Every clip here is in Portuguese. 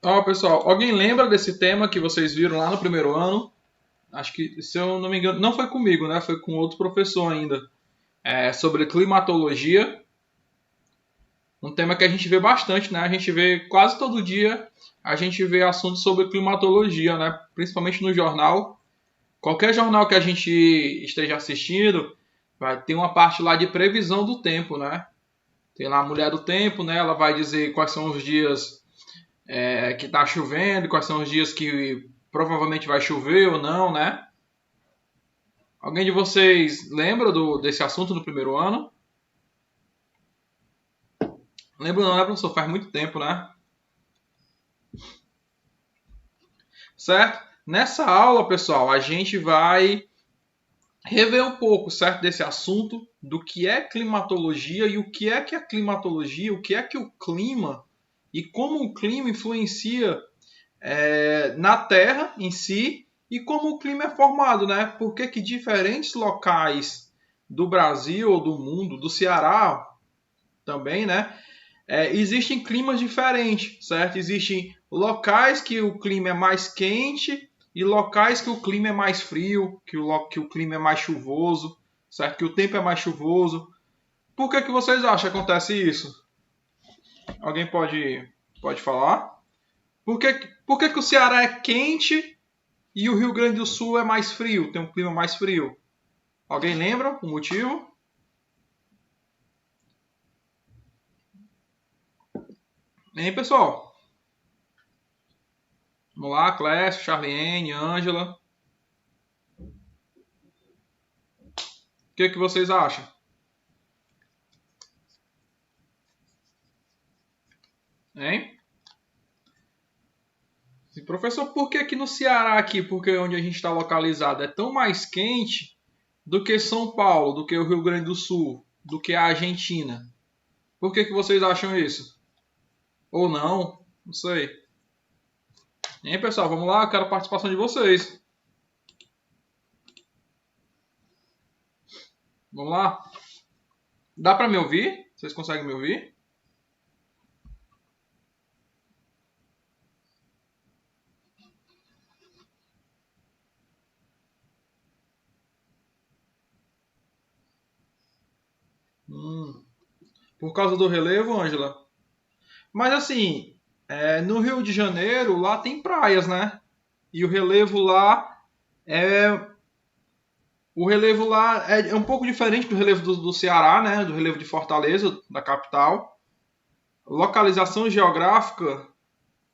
Ó, pessoal, alguém lembra desse tema que vocês viram lá no primeiro ano? Acho que, se eu não me engano, não foi comigo, né? Foi com outro professor ainda. É sobre climatologia, um tema que a gente vê bastante, né? A gente vê quase todo dia, a gente vê assuntos sobre climatologia, né? Principalmente no jornal. Qualquer jornal que a gente esteja assistindo, vai ter uma parte lá de previsão do tempo, né? Tem lá a mulher do tempo, né? Ela vai dizer quais são os dias que está chovendo, quais são os dias que provavelmente vai chover ou não, né? Alguém de vocês lembra desse assunto no primeiro ano? Lembro não, né, professor? Faz muito tempo, né? Certo? Nessa aula, pessoal, a gente vai rever um pouco, certo, desse assunto, do que é climatologia e o que é a climatologia, o que é que o clima e como o clima influencia na Terra em si e como o clima é formado, né? Por que diferentes locais do Brasil ou do mundo, do Ceará também, né? Existem climas diferentes, certo? Existem locais que o clima é mais quente e locais que o clima é mais frio, que o clima é mais chuvoso, certo? Que o tempo é mais chuvoso. Por que vocês acham que acontece isso? Alguém pode falar? Por que o Ceará é quente e o Rio Grande do Sul é mais frio, tem um clima mais frio? Alguém lembra o motivo? Hein, pessoal? Vamos lá, Clécio, Charliene, Ângela. O que vocês acham? Hein? Professor, por que aqui no Ceará, aqui, porque onde a gente está localizado, é tão mais quente do que São Paulo, do que o Rio Grande do Sul, do que a Argentina? Por que vocês acham isso? Ou não? Não sei. Hein, pessoal? Vamos lá, eu quero a participação de vocês. Vamos lá? Dá para me ouvir? Vocês conseguem me ouvir? Hum, por causa do relevo, Ângela? Mas assim, no Rio de Janeiro, lá tem praias, né? E o relevo lá é um pouco diferente do relevo do Ceará, né? Do relevo de Fortaleza, da capital. Localização geográfica?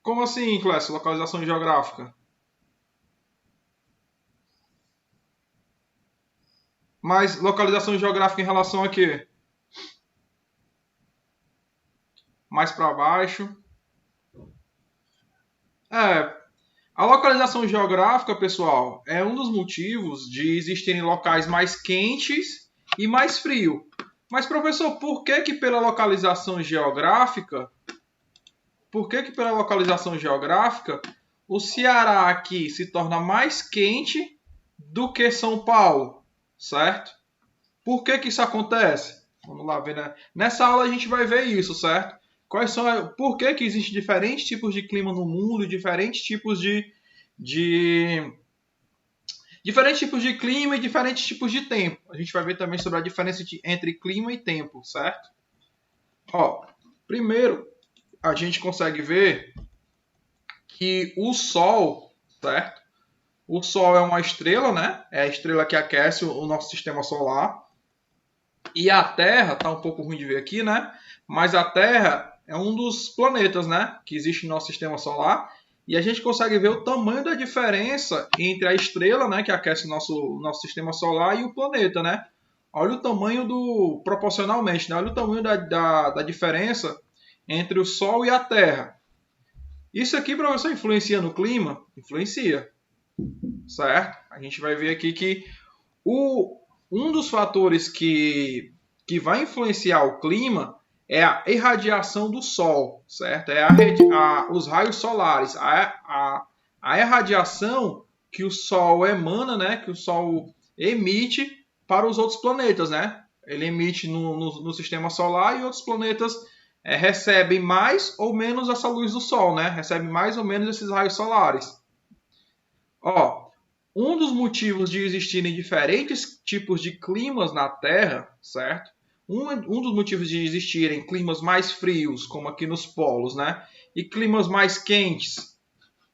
Como assim, Clécio? Localização geográfica? Mas localização geográfica em relação a quê? Mais para baixo? É, a localização geográfica, pessoal, é um dos motivos de existirem locais mais quentes e mais frio. Mas, professor, por que pela localização geográfica, pela localização geográfica, o Ceará aqui se torna mais quente do que São Paulo, certo? Por que isso acontece? Vamos lá ver, né? Nessa aula a gente vai ver isso, certo? Por que existem diferentes tipos de clima no mundo, de diferentes tipos de clima e diferentes tipos de tempo. A gente vai ver também sobre a diferença entre clima e tempo, certo? Ó, primeiro a gente consegue ver que o Sol, certo? O Sol é uma estrela, né? É a estrela que aquece o nosso sistema solar. E a Terra, tá um pouco ruim de ver aqui, né? Mas a Terra é um dos planetas, né? Que existe no nosso sistema solar. E a gente consegue ver o tamanho da diferença entre a estrela, né? Que aquece o nosso sistema solar e o planeta, né? Olha o tamanho proporcionalmente, né? Olha o tamanho da diferença entre o Sol e a Terra. Isso aqui, professor, influencia no clima? Influencia, certo? A gente vai ver aqui que um dos fatores que vai influenciar o clima é a irradiação do Sol, certo? Os raios solares, a irradiação que o Sol emana, né? Que o Sol emite para os outros planetas, né? Ele emite no sistema solar e outros planetas recebe mais ou menos essa luz do Sol, né? Recebe mais ou menos esses raios solares. Ó, um dos motivos de existirem diferentes tipos de climas na Terra, certo? Um dos motivos de existirem climas mais frios, como aqui nos polos, né? E climas mais quentes,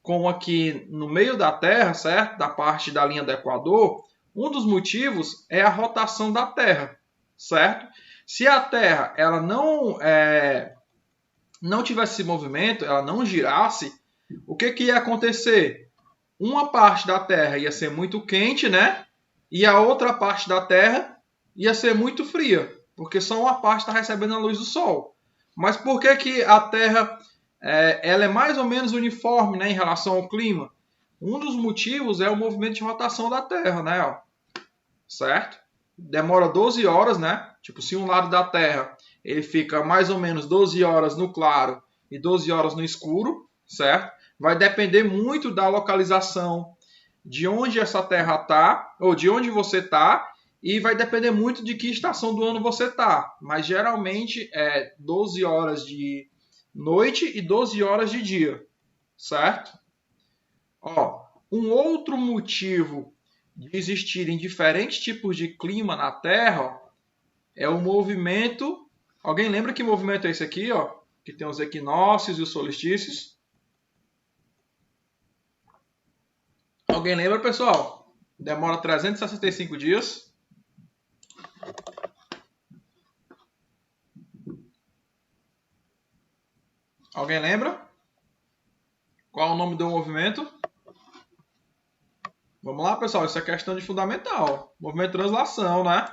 como aqui no meio da Terra, certo? Da parte da linha do Equador, um dos motivos é a rotação da Terra, certo? Se a Terra ela não tivesse esse movimento, ela não girasse, o que ia acontecer? Uma parte da Terra ia ser muito quente, né? E a outra parte da Terra ia ser muito fria, porque só uma parte está recebendo a luz do Sol. Mas por que a Terra ela é mais ou menos uniforme, né, em relação ao clima? Um dos motivos é o movimento de rotação da Terra, né? Ó, certo? Demora 12 horas, né? Tipo, se um lado da Terra ele fica mais ou menos 12 horas no claro e 12 horas no escuro, certo? Vai depender muito da localização, de onde essa Terra está, ou de onde você está, e vai depender muito de que estação do ano você está. Mas geralmente é 12 horas de noite e 12 horas de dia, certo? Ó, um outro motivo de existirem diferentes tipos de clima na Terra, ó, é o movimento. Alguém lembra que movimento é esse aqui, ó? Que tem os equinócios e os solstícios. Alguém lembra, pessoal? Demora 365 dias. Alguém lembra? Qual é o nome do movimento? Vamos lá, pessoal. Isso é questão de fundamental. Movimento de translação, né?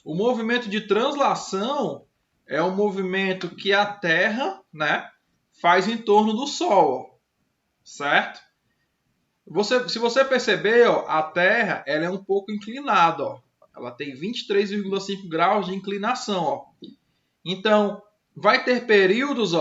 O movimento de translação é o movimento que a Terra, né, faz em torno do Sol, certo? Se você perceber, ó, a Terra ela é um pouco inclinada. Ó. Ela tem 23,5 graus de inclinação. Ó. Então, vai ter períodos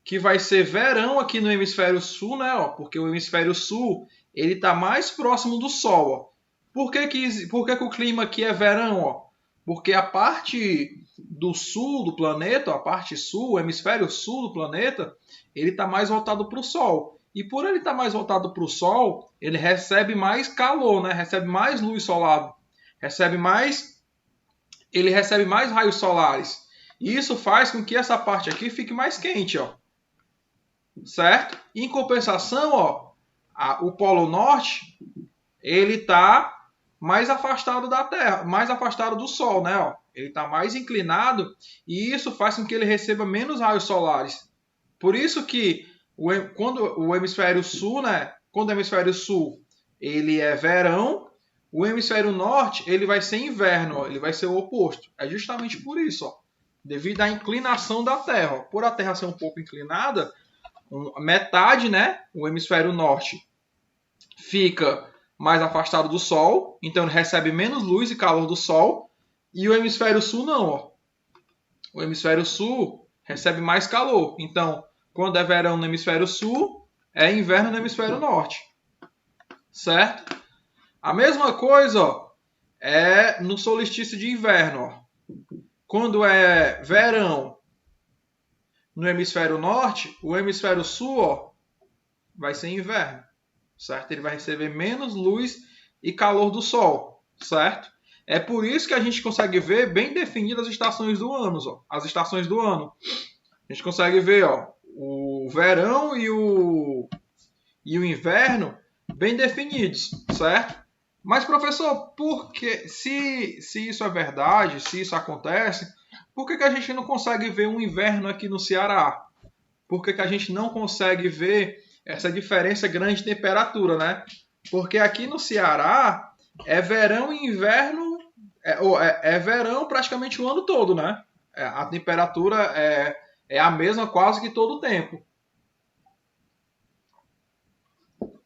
que vai ser verão aqui no hemisfério sul, né? Ó, porque o hemisfério sul está mais próximo do Sol. Ó. Por que o clima aqui é verão? Ó? Porque a parte do sul do planeta, a parte sul, o hemisfério sul do planeta, ele está mais voltado para o Sol. E por ele estar mais voltado para o Sol, ele recebe mais calor, né? Recebe mais luz solar, ele recebe mais raios solares. E isso faz com que essa parte aqui fique mais quente, ó. Certo? Em compensação, ó, o Polo Norte, ele está mais afastado da Terra, mais afastado do Sol, né? Ó. Ele está mais inclinado e isso faz com que ele receba menos raios solares. Por isso que quando o hemisfério sul, né? Quando o hemisfério sul ele é verão, o hemisfério norte ele vai ser inverno, ó, ele vai ser o oposto. É justamente por isso, ó, devido à inclinação da Terra. Ó. Por a Terra ser um pouco inclinada, metade, né? O hemisfério norte fica mais afastado do Sol, então ele recebe menos luz e calor do Sol, e o hemisfério sul não. Ó. O hemisfério sul recebe mais calor, então quando é verão no hemisfério sul, é inverno no hemisfério norte. Certo? A mesma coisa ó, é no solstício de inverno. Ó. Quando é verão no hemisfério norte, o hemisfério sul ó, vai ser inverno. Certo? Ele vai receber menos luz e calor do sol. Certo? É por isso que a gente consegue ver bem definidas as estações do ano. Ó. As estações do ano. A gente consegue ver ó, o verão e o inverno bem definidos, certo? Mas, professor, por que, se isso é verdade, se isso acontece, por que a gente não consegue ver um inverno aqui no Ceará? Por que a gente não consegue ver essa diferença grande de temperatura, né? Porque aqui no Ceará é verão e inverno, é verão praticamente o ano todo, né? A temperatura é a mesma quase que todo o tempo.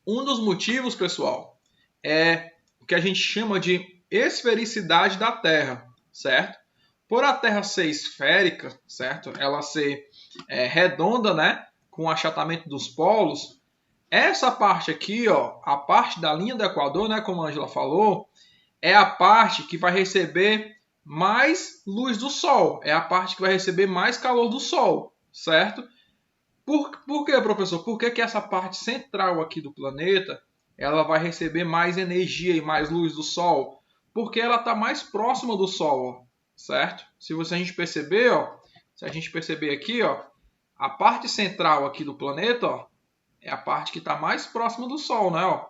Um dos motivos, pessoal, é o que a gente chama de esfericidade da Terra, certo? Por a Terra ser esférica, certo? Ela ser redonda, né? Com o achatamento dos polos, essa parte aqui, ó, a parte da linha do Equador, né? Como a Angela falou, é a parte que vai receber mais luz do Sol. É a parte que vai receber mais calor do Sol, certo? Por quê, professor? Por que essa parte central aqui do planeta ela vai receber mais energia e mais luz do Sol? Porque ela está mais próxima do Sol, ó, certo? Se a gente perceber, ó, se a gente perceber aqui, ó, a parte central aqui do planeta, ó, é a parte que está mais próxima do Sol, né? Ó?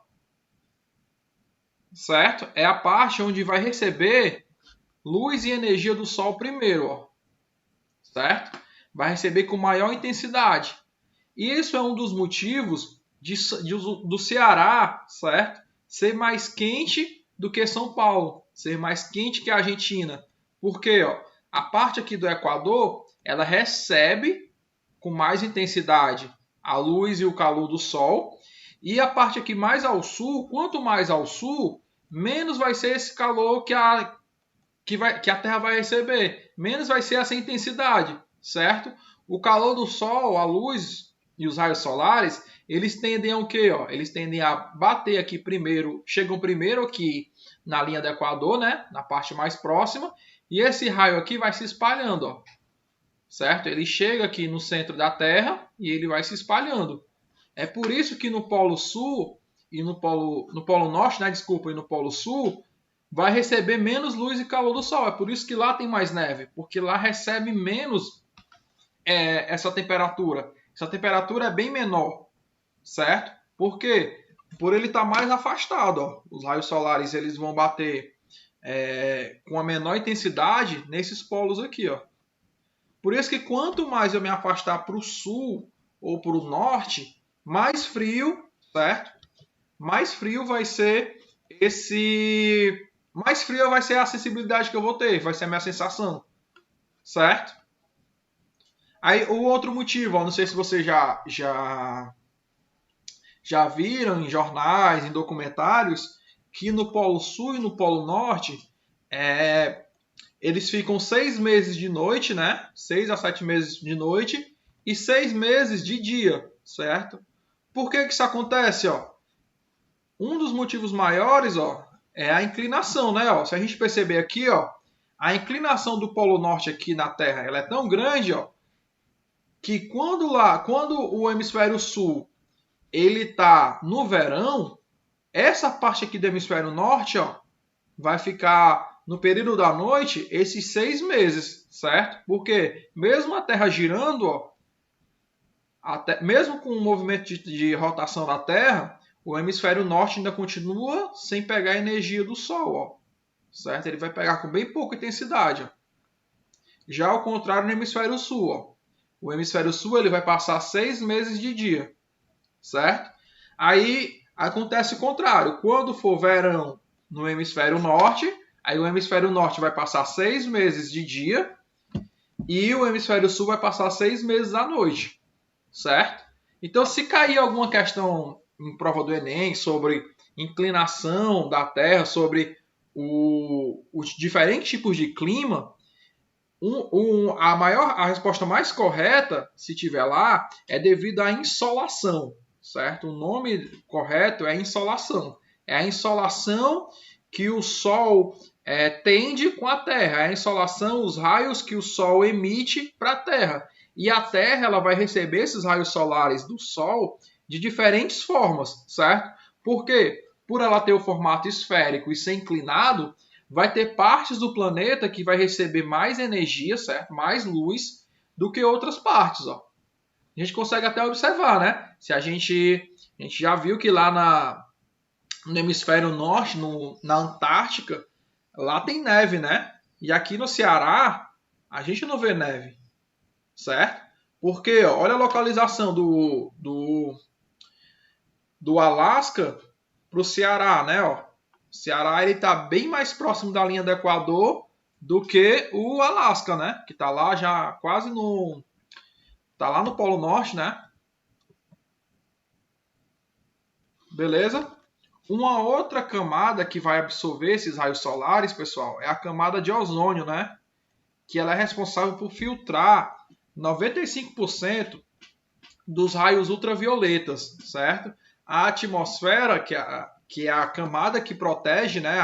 Certo? É a parte onde vai receber luz e energia do Sol primeiro, ó. Certo? Vai receber com maior intensidade. E isso é um dos motivos do Ceará, certo? Ser mais quente do que São Paulo, ser mais quente que a Argentina. Por quê? Ó? A parte aqui do Equador, ela recebe com mais intensidade a luz e o calor do Sol. E a parte aqui mais ao sul, quanto mais ao sul, menos vai ser esse calor que a Terra vai receber. Menos vai ser essa intensidade, certo? O calor do Sol, a luz e os raios solares, eles tendem a o quê? Ó? Eles tendem a bater aqui primeiro, chegam primeiro aqui na linha do Equador, né? Na parte mais próxima, e esse raio aqui vai se espalhando, ó. Certo? Ele chega aqui no centro da Terra e ele vai se espalhando. É por isso que no Polo Sul e no Polo Norte, né? Desculpa, e no Polo Sul, vai receber menos luz e calor do Sol. É por isso que lá tem mais neve, porque lá recebe menos essa temperatura. Essa temperatura é bem menor, certo? Por quê? Por ele estar mais afastado. Ó. Os raios solares eles vão bater com a menor intensidade nesses polos aqui. Ó. Por isso que quanto mais eu me afastar para o sul ou para o norte, mais frio, certo? Mais frio vai ser mais frio vai ser a sensibilidade que eu vou ter, vai ser a minha sensação, certo? Aí o outro motivo, ó, não sei se vocês já viram em jornais, em documentários, que no Polo Sul e no Polo Norte eles ficam 6 meses de noite, né? 6 a 7 meses de noite e 6 meses de dia, certo? Por que isso acontece, ó? Um dos motivos maiores, ó, é a inclinação, né? Ó, se a gente perceber aqui, ó, a inclinação do Polo Norte aqui na Terra, ela é tão grande, ó, que quando o hemisfério sul ele tá no verão, essa parte aqui do hemisfério norte, ó, vai ficar no período da noite esses 6 meses, certo? Porque mesmo a Terra girando, ó, mesmo com o movimento de rotação da Terra, o hemisfério norte ainda continua sem pegar a energia do Sol, ó, certo? Ele vai pegar com bem pouca intensidade. Ó. Já ao contrário no hemisfério sul, ó, o hemisfério sul ele vai passar 6 meses de dia, certo? Aí acontece o contrário. Quando for verão no hemisfério norte, aí o hemisfério norte vai passar 6 meses de dia e o hemisfério sul vai passar 6 meses à noite, certo? Então, se cair alguma questão em prova do Enem sobre inclinação da Terra, sobre os diferentes tipos de clima, a resposta mais correta, se tiver lá, é devido à insolação, certo? O nome correto é insolação. É a insolação que o Sol tende com a Terra. É a insolação, os raios que o Sol emite para a Terra. E a Terra ela vai receber esses raios solares do Sol de diferentes formas, certo? Por quê? Por ela ter o formato esférico e ser inclinado, vai ter partes do planeta que vai receber mais energia, certo? Mais luz do que outras partes, ó. A gente consegue até observar, né? Se a gente já viu que lá no hemisfério norte, na Antártica, lá tem neve, né? E aqui no Ceará, a gente não vê neve, certo? Porque, ó, olha a localização do Alasca para o Ceará, né? Ó. O Ceará ele está bem mais próximo da linha do Equador do que o Alasca, né? Que está lá já quase tá lá no Polo Norte, né? Beleza? Uma outra camada que vai absorver esses raios solares, pessoal, é a camada de ozônio, né? Que ela é responsável por filtrar 95% dos raios ultravioletas, certo? A atmosfera, que é a camada que protege, né,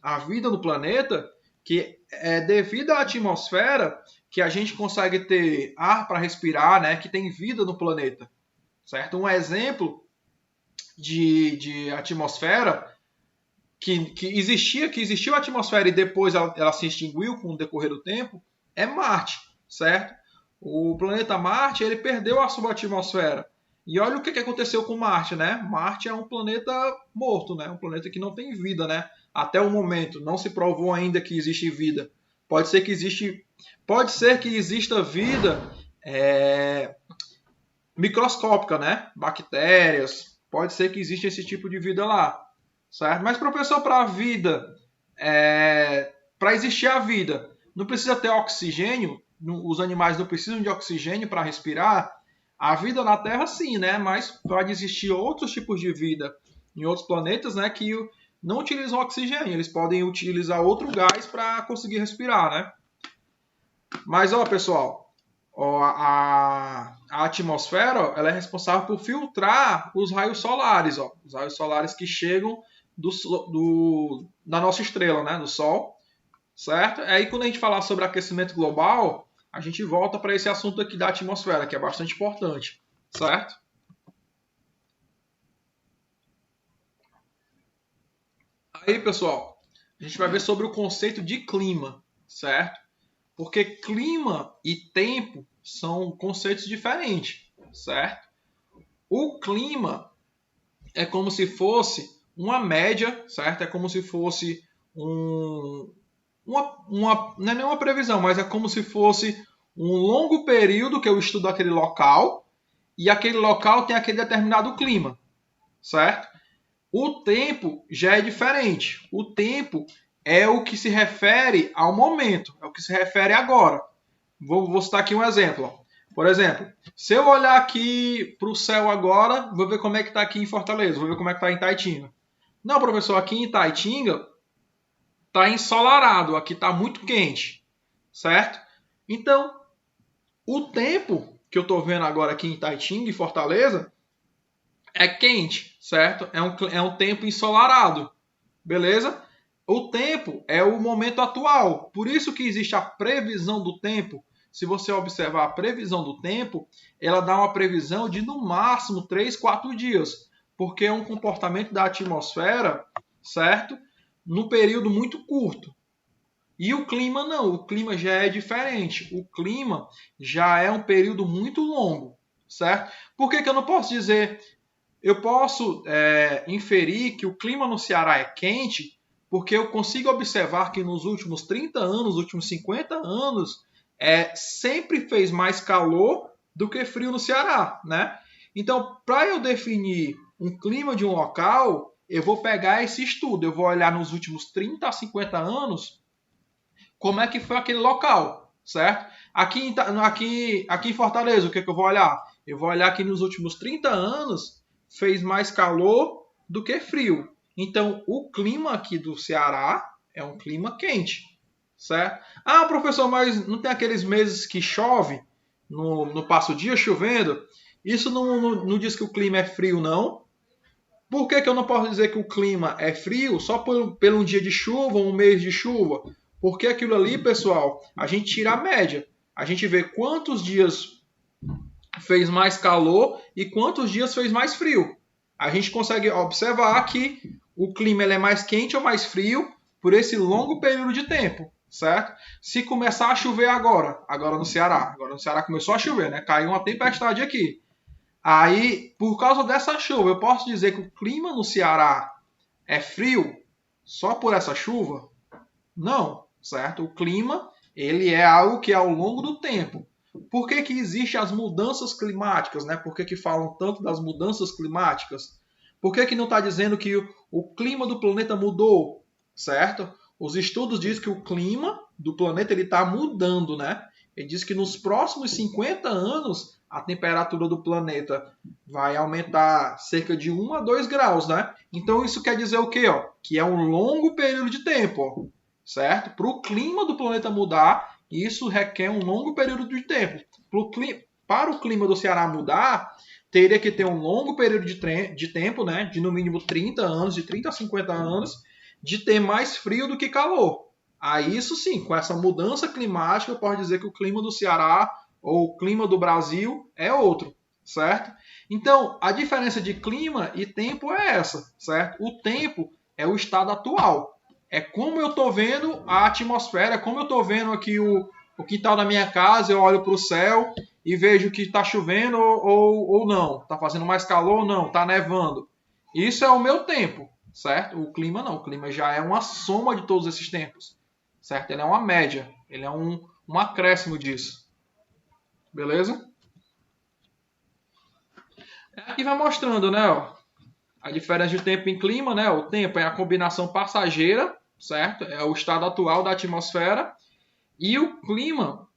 a vida no planeta, que é devido à atmosfera que a gente consegue ter ar para respirar, né? Que tem vida no planeta, certo? Um exemplo de atmosfera que existiu a atmosfera e depois ela se extinguiu com o decorrer do tempo, é Marte, certo? O planeta Marte, ele perdeu a sua atmosfera. E olha o que aconteceu com Marte, né? Marte é um planeta morto, né? Um planeta que não tem vida, né? Até o momento, não se provou ainda que existe vida. Pode ser que exista vida microscópica, né? Bactérias, pode ser que exista esse tipo de vida lá, certo? Mas, professor, para a vida, para existir a vida, não precisa ter oxigênio? Os animais não precisam de oxigênio para respirar? A vida na Terra, sim, né? Mas pode existir outros tipos de vida em outros planetas, né? Que não utilizam oxigênio. Eles podem utilizar outro gás para conseguir respirar, né? Mas, ó, pessoal, a atmosfera ela é responsável por filtrar os raios solares, ó, os raios solares que chegam da nossa estrela, né, do Sol, certo? Aí quando a gente falar sobre aquecimento global, a gente volta para esse assunto aqui da atmosfera, que é bastante importante, certo? Aí, pessoal, a gente vai ver sobre o conceito de clima, certo? Porque clima e tempo são conceitos diferentes, certo? O clima é como se fosse uma média, certo? É como se fosse não é nenhuma previsão, mas é como se fosse um longo período que eu estudo aquele local e aquele local tem aquele determinado clima, certo? O tempo já é diferente. O tempo é o que se refere ao momento, é o que se refere agora. Vou citar aqui um exemplo. Por exemplo, se eu olhar aqui para o céu agora, vou ver como é que está aqui em Fortaleza, vou ver como é que está em Itaitinga. Não, professor, aqui em Itaitinga está ensolarado, aqui está muito quente, certo? Então, o tempo que eu estou vendo agora aqui em Itaitinga, em Fortaleza, é quente, certo? É um tempo ensolarado, beleza? O tempo é o momento atual, por isso que existe a previsão do tempo. Se você observar a previsão do tempo, ela dá uma previsão de no máximo 3, 4 dias, porque é um comportamento da atmosfera, certo? Num período muito curto. E o clima não, o clima já é diferente. O clima já é um período muito longo, certo? Por que eu não posso dizer? Eu posso inferir que o clima no Ceará é quente porque eu consigo observar que nos últimos 30 anos, nos últimos 50 anos, sempre fez mais calor do que frio no Ceará, né? Então, para eu definir um clima de um local, eu vou pegar esse estudo, eu vou olhar nos últimos 30 a 50 anos como é que foi aquele local, certo? Aqui em Fortaleza, o que eu vou olhar? Eu vou olhar que nos últimos 30 anos fez mais calor do que frio. Então, o clima aqui do Ceará é um clima quente, certo? Ah, professor, mas não tem aqueles meses que chove, no passa o dia chovendo? Isso não diz que o clima é frio, não? Por que eu não posso dizer que o clima é frio só por um dia de chuva, um mês de chuva? Porque aquilo ali, pessoal, a gente tira a média. A gente vê quantos dias fez mais calor e quantos dias fez mais frio. A gente consegue observar que o clima ele é mais quente ou mais frio por esse longo período de tempo, certo? Se começar a chover agora no Ceará começou a chover, né? Caiu uma tempestade aqui. Aí, por causa dessa chuva, eu posso dizer que o clima no Ceará é frio só por essa chuva? Não, certo? O clima, ele é algo que é ao longo do tempo. Por que existem as mudanças climáticas, né? Por que falam tanto das mudanças climáticas? Por que não está dizendo que o clima do planeta mudou, certo? Os estudos dizem que o clima do planeta está mudando, né? Ele diz que nos próximos 50 anos a temperatura do planeta vai aumentar cerca de 1 a 2 graus, né? Então isso quer dizer o quê? Ó? Que é um longo período de tempo, ó, certo? Para o clima do planeta mudar, isso requer um longo período de tempo. Para o clima do Ceará mudar, teria que ter um longo período de tempo, né? De no mínimo 30 anos, de 30 a 50 anos, de ter mais frio do que calor, Aí isso sim, com essa mudança climática, eu posso dizer que o clima do Ceará ou o clima do Brasil é outro, certo? Então, a diferença de clima e tempo é essa, certo? O tempo é o estado atual. É como eu estou vendo a atmosfera, é como eu estou vendo aqui o quintal da minha casa, eu olho para o céu e vejo que está chovendo ou não, está fazendo mais calor ou não, está nevando. Isso é o meu tempo, certo? O clima não, o clima já é uma soma de todos esses tempos, certo? Ele é uma média, ele é um acréscimo disso, beleza? Aqui vai mostrando, né, ó, a diferença de tempo em clima, né? O tempo é a combinação passageira, certo? É o estado atual da atmosfera. E o clima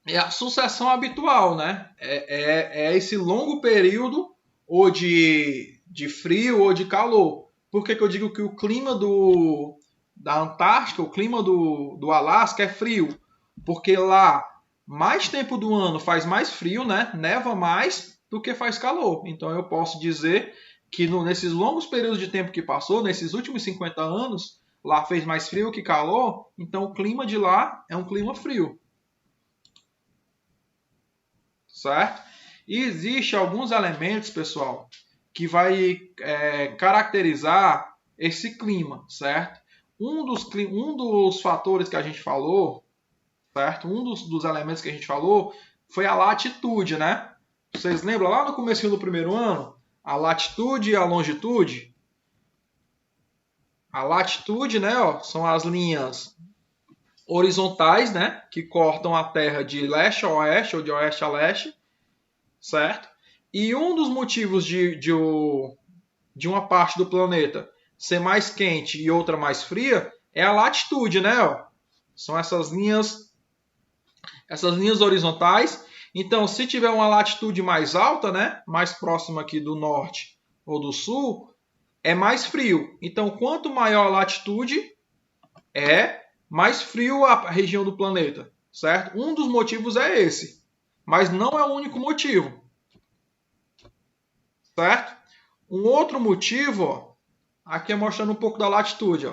é a sucessão habitual, né? É esse longo período ou de frio ou de calor. Por que eu digo que o clima da Antártica, o clima do Alasca é frio? Porque lá, mais tempo do ano faz mais frio, né? Neva mais do que faz calor. Então eu posso dizer que nesses longos períodos de tempo que passou, nesses últimos 50 anos, lá fez mais frio que calor, então o clima de lá é um clima frio. Certo? E existe alguns elementos, pessoal, que vai caracterizar esse clima, certo? Um dos fatores que a gente falou, certo? Um dos elementos que a gente falou foi a latitude, né? Vocês lembram lá no começo do primeiro ano? A latitude e a longitude? A latitude, né, ó, são as linhas horizontais, né, que cortam a Terra de leste a oeste ou de oeste a leste, certo? E um dos motivos de uma parte do planeta ser mais quente e outra mais fria é a latitude, né? Ó. São essas linhas horizontais. Então, se tiver uma latitude mais alta, né, mais próxima aqui do norte ou do sul, é mais frio. Então, quanto maior a latitude, mais frio a região do planeta, certo? Um dos motivos é esse, mas não é o único motivo, certo? Um outro motivo, ó, aqui é mostrando um pouco da latitude.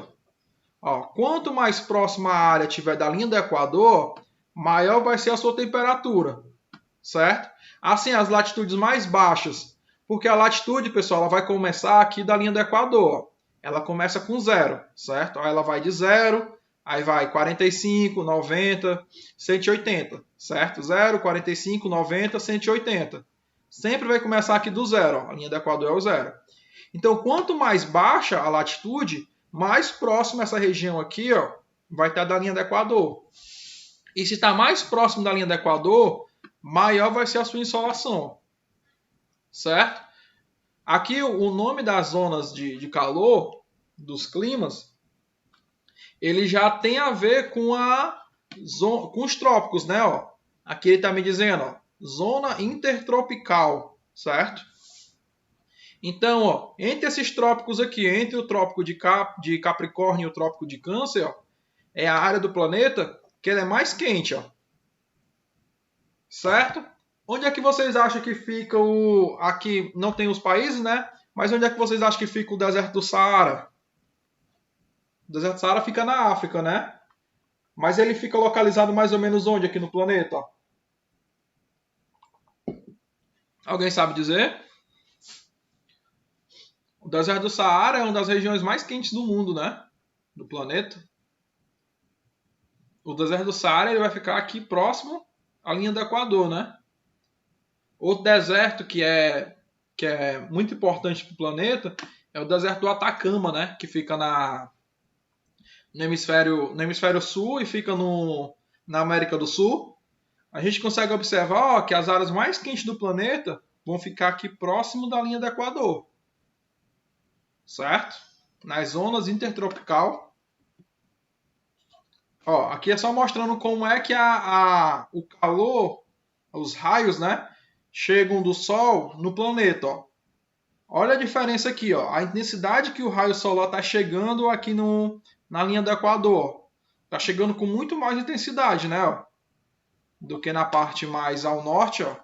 Ó, quanto mais próxima a área tiver da linha do Equador, maior vai ser a sua temperatura, certo? Assim, as latitudes mais baixas, porque a latitude, pessoal, ela vai começar aqui da linha do Equador. Ela começa com 0, certo? Aí ela vai de 0, aí vai 45, 90, 180, certo? 0, 45, 90, 180. Sempre vai começar aqui do 0, a linha do Equador é o 0. Então, quanto mais baixa a latitude, mais próximo essa região aqui, ó, vai estar da linha do Equador. E se está mais próximo da linha do Equador, maior vai ser a sua insolação. Certo? Aqui o nome das zonas de calor, dos climas, ele já tem a ver com os trópicos, né? Ó. Aqui ele está me dizendo, ó, zona intertropical, certo? Então, ó, entre esses trópicos aqui, entre o trópico de Capricórnio e o trópico de Câncer, ó, é a área do planeta que ela é mais quente, ó. Certo? Onde é que vocês acham que fica o... Aqui não tem os países, né? Mas onde é que vocês acham que fica o deserto do Saara? O deserto do Saara fica na África, né? Mas ele fica localizado mais ou menos onde aqui no planeta? Ó? Alguém sabe dizer? O deserto do Saara é uma das regiões mais quentes do mundo, né? Do planeta. O deserto do Saara ele vai ficar aqui próximo à linha do Equador, né? Outro deserto que é muito importante para o planeta é o deserto do Atacama, né? Que fica no hemisfério sul e fica na América do Sul. A gente consegue observar ó, que as áreas mais quentes do planeta vão ficar aqui próximo da linha do Equador. Certo? Nas zonas intertropical. Ó, aqui é só mostrando como é que o calor, os raios, né, chegam do Sol no planeta. Ó. Olha a diferença aqui, ó, a intensidade que o raio solar está chegando aqui na linha do Equador. Está chegando com muito mais intensidade, né, ó, do que na parte mais ao norte. Ó.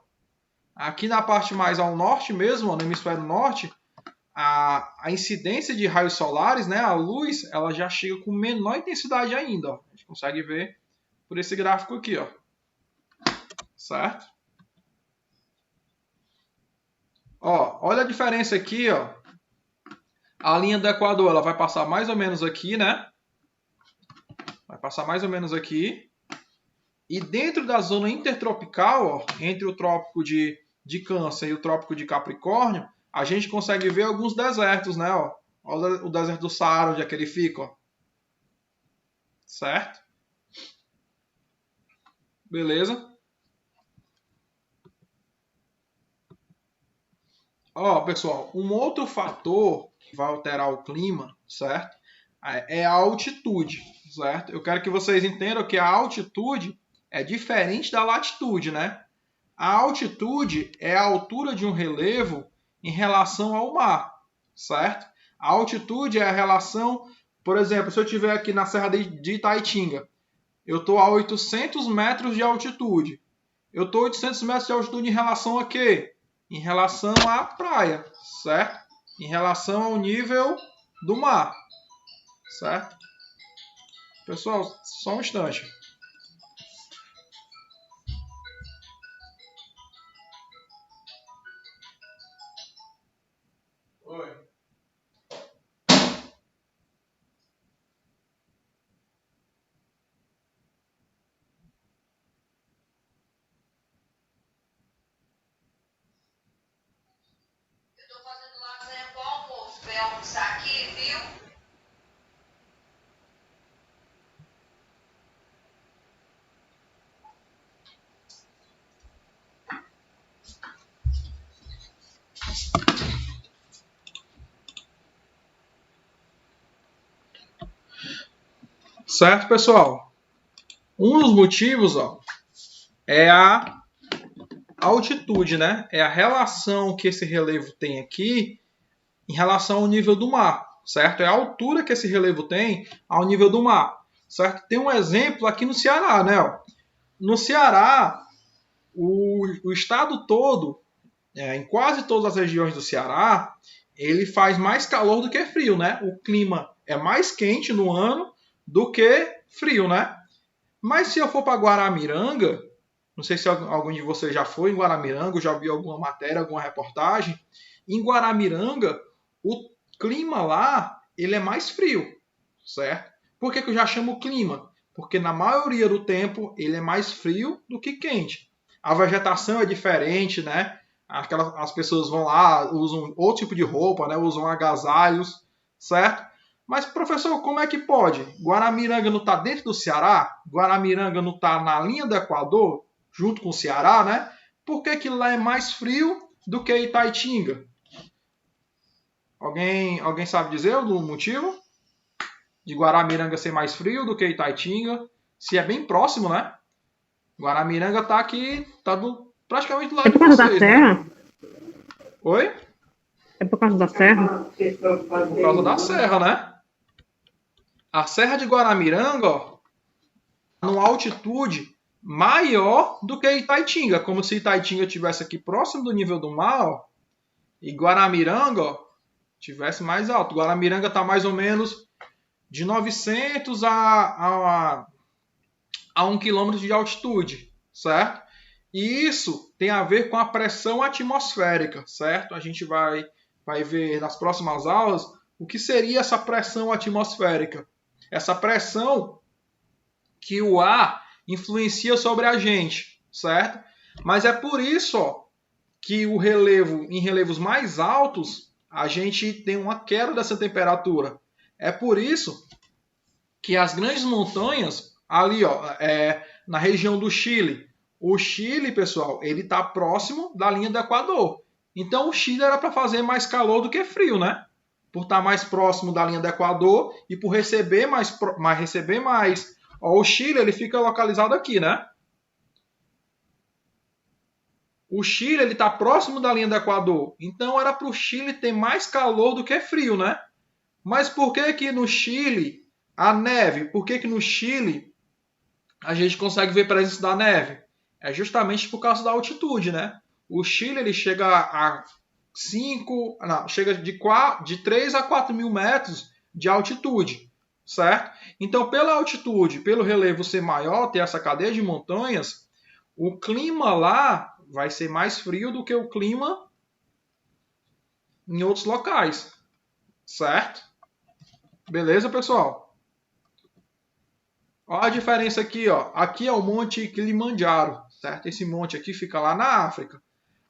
Aqui na parte mais ao norte mesmo, ó, no hemisfério norte, a incidência de raios solares, né, a luz, ela já chega com menor intensidade ainda. Ó. consegue ver por esse gráfico aqui, ó. Certo? Ó, olha a diferença aqui, ó. A linha do Equador, ela vai passar mais ou menos aqui, né? Vai passar mais ou menos aqui. E dentro da zona intertropical, ó, entre o trópico de Câncer e o trópico de Capricórnio, a gente consegue ver alguns desertos, né? Ó. Olha o deserto do Saara, onde é que ele fica, ó. Certo? Beleza? Ó, pessoal, um outro fator que vai alterar o clima, certo? É a altitude, certo? Eu quero que vocês entendam que a altitude é diferente da latitude, né? A altitude é a altura de um relevo em relação ao mar, certo? A altitude é a relação, por exemplo, se eu estiver aqui na Serra de Itaitinga, eu estou a 800 metros de altitude. Eu estou a 800 metros de altitude em relação a quê? Em relação à praia, certo? Em relação ao nível do mar, certo? Pessoal, só um instante. Oi. Eu tô fazendo lasanha pro almoço. Vem almoçar aqui, viu? Certo, pessoal? Um dos motivos, ó, é a altitude, né? É a relação que esse relevo tem aqui em relação ao nível do mar, certo? É a altura que esse relevo tem ao nível do mar, certo? Tem um exemplo aqui no Ceará, né? Ó. No Ceará, o estado todo, em quase todas as regiões do Ceará, ele faz mais calor do que frio, né? O clima é mais quente no ano do que frio, né? Mas se eu for para Guaramiranga, não sei se algum de vocês já foi em Guaramiranga, já viu alguma matéria, alguma reportagem. Em Guaramiranga, o clima lá ele é mais frio, certo? Por que eu já chamo clima? Porque na maioria do tempo ele é mais frio do que quente. A vegetação é diferente, né? As pessoas vão lá, usam outro tipo de roupa, né? Usam agasalhos, certo? Mas, professor, como é que pode? Guaramiranga não está dentro do Ceará? Guaramiranga não está na linha do Equador, junto com o Ceará, né? Por que lá é mais frio do que Itaitinga? Alguém sabe dizer o motivo de Guaramiranga ser mais frio do que Itaitinga? Se é bem próximo, né? Guaramiranga está aqui, praticamente do lado de vocês. É por causa da serra? Né? Oi? É por causa da serra? Por causa da serra, né? A Serra de Guaramiranga, ó, numa altitude maior do que Itaitinga, como se Itaitinga estivesse aqui próximo do nível do mar, ó, e Guaramiranga ó, tivesse mais alto. Guaramiranga está mais ou menos de 900 a 1 km de altitude, certo? E isso tem a ver com a pressão atmosférica, certo? A gente vai ver nas próximas aulas o que seria essa pressão atmosférica. Essa pressão que o ar influencia sobre a gente, certo? Mas é por isso ó, que em relevos mais altos, a gente tem uma queda dessa temperatura. É por isso que as grandes montanhas, ali ó, na região do Chile, o Chile, pessoal, ele está próximo da linha do Equador. Então o Chile era para fazer mais calor do que frio, né? Por estar mais próximo da linha do Equador e por receber mais. Ó, o Chile ele fica localizado aqui, né? O Chile ele está próximo da linha do Equador, então era para o Chile ter mais calor do que frio, né? Mas por que no Chile a neve? Por que no Chile a gente consegue ver a presença da neve? É justamente por causa da altitude, né? O Chile ele chega a chega de 3 a 4 mil metros de altitude. certo? Então, pela altitude, pelo relevo ser maior, ter essa cadeia de montanhas, o clima lá vai ser mais frio do que o clima em outros locais, certo? Beleza, pessoal? Olha a diferença aqui, ó. Aqui é o Monte Kilimanjaro, certo? Esse monte aqui fica lá na África.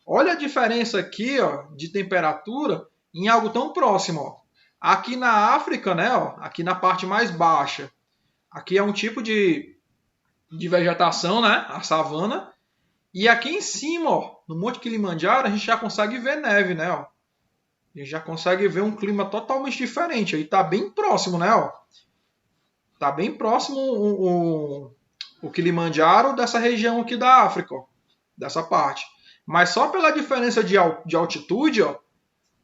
Olha a diferença aqui, ó, de temperatura em algo tão próximo, ó. Aqui na África, né, ó, aqui na parte mais baixa, aqui é um tipo de vegetação, né, a savana. E aqui em cima, ó, no Monte Kilimanjaro, a gente já consegue ver neve, né, ó. A gente já consegue ver um clima totalmente diferente. Aí tá bem próximo, né, ó. Tá bem próximo o Kilimanjaro dessa região aqui da África, ó, dessa parte. Mas só pela diferença de altitude, ó,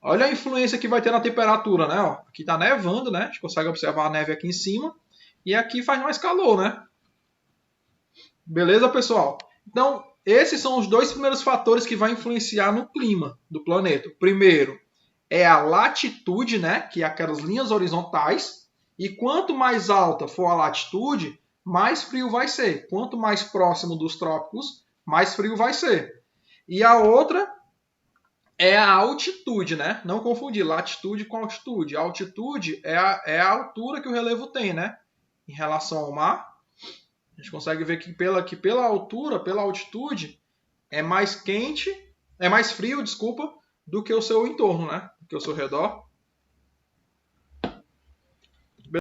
olha a influência que vai ter na temperatura, né? Ó, aqui tá nevando, né? A gente consegue observar a neve aqui em cima. E aqui faz mais calor, né? Beleza, pessoal? Então, esses são os dois primeiros fatores que vão influenciar no clima do planeta. O primeiro é a latitude, né? Que é aquelas linhas horizontais. E quanto mais alta for a latitude, mais frio vai ser. Quanto mais próximo dos trópicos, mais frio vai ser. E a outra é a altitude, né? Não confundir latitude com altitude. A altitude é a altura que o relevo tem, né? Em relação ao mar. A gente consegue ver que pela altura, pela altitude, é mais quente, é mais frio, desculpa, do que o seu entorno, né? Do que o seu redor.